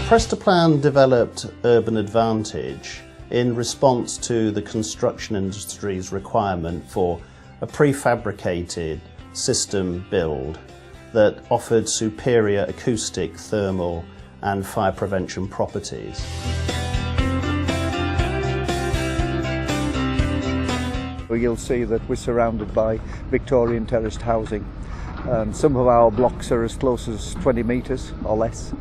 Prestoplan developed Urban Advantage in response to the construction industry's requirement for a prefabricated system build that offered superior acoustic, thermal and fire prevention properties. You'll see that we're surrounded by Victorian terraced housing. Some of our blocks are as close as 20 metres or less,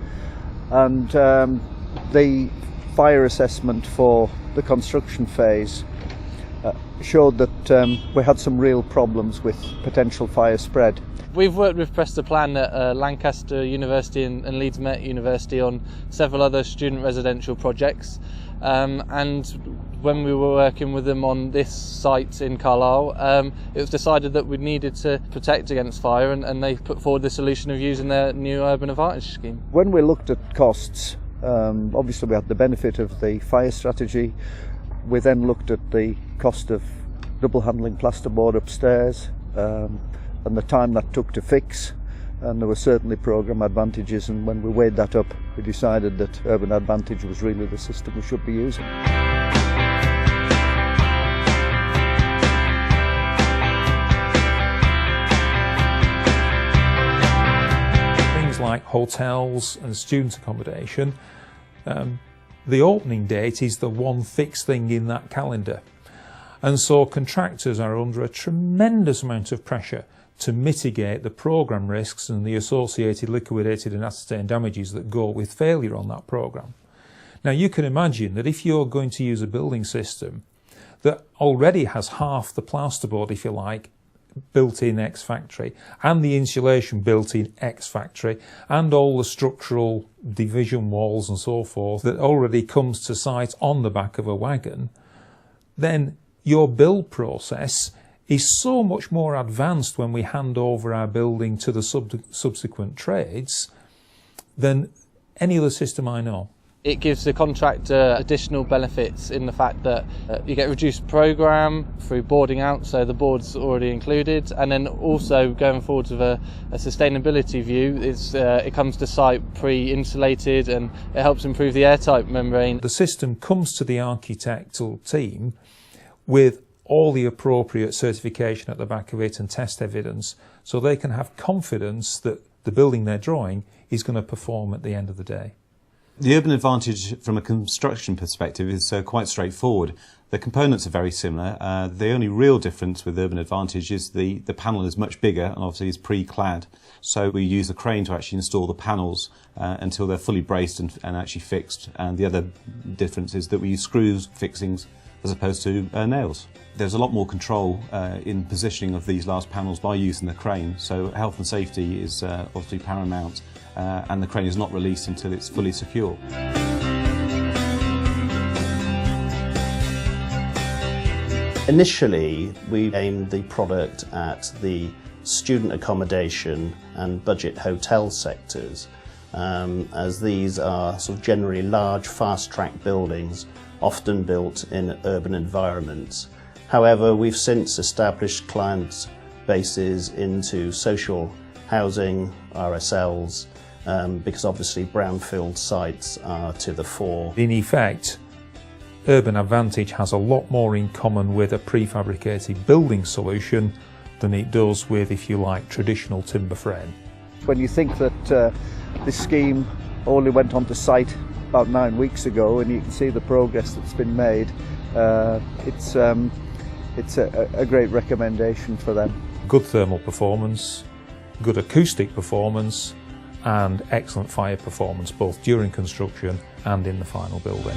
and the fire assessment for the construction phase showed that we had some real problems with potential fire spread. We've worked with Prestoplan at Lancaster University and Leeds Met University on several other student residential projects, and when we were working with them on this site in Carlisle, it was decided that we needed to protect against fire, and they put forward the solution of using their new Urban Advantage scheme. When we looked at costs, obviously we had the benefit of the fire strategy. We then looked at the cost of double handling plasterboard upstairs, and the time that took to fix, and there were certainly programme advantages, and when we weighed that up we decided that Urban Advantage was really the system we should be using. Things like hotels and student accommodation, the opening date is the one fixed thing in that calendar, and so contractors are under a tremendous amount of pressure to mitigate the programme risks and the associated liquidated and ascertained damages that go with failure on that programme. Now you can imagine that if you're going to use a building system that already has half the plasterboard, if you like, built in ex-factory, and the insulation built in ex-factory, and all the structural division walls and so forth that already comes to site on the back of a wagon, then your build process is so much more advanced when we hand over our building to the subsequent trades than any other system I know. It gives the contractor additional benefits in the fact that you get reduced programme through boarding out, so the board's already included, and then also going forward with a sustainability view, it comes to site pre-insulated and it helps improve the airtight membrane. The system comes to the architectural team with all the appropriate certification at the back of it and test evidence, so they can have confidence that the building they're drawing is going to perform at the end of the day. The Urban Advantage from a construction perspective is quite straightforward. The components are very similar. The only real difference with Urban Advantage is the panel is much bigger and obviously is pre-clad. So we use a crane to actually install the panels until they're fully braced and actually fixed. And the other difference is that we use screws fixings as opposed to nails. There's a lot more control in positioning of these last panels by using the crane, so health and safety is obviously paramount, and the crane is not released until it's fully secure. Initially, we aimed the product at the student accommodation and budget hotel sectors, as these are sort of generally large, fast-track buildings, often built in urban environments. However, we've since established client bases into social housing, RSLs, because obviously brownfield sites are to the fore. In effect, Urban Advantage has a lot more in common with a prefabricated building solution than it does with, if you like, traditional timber frame. When you think that this scheme only went onto site about 9 weeks ago, and you can see the progress that's been made, it's a great recommendation for them. Good thermal performance, good acoustic performance, and excellent fire performance both during construction and in the final building.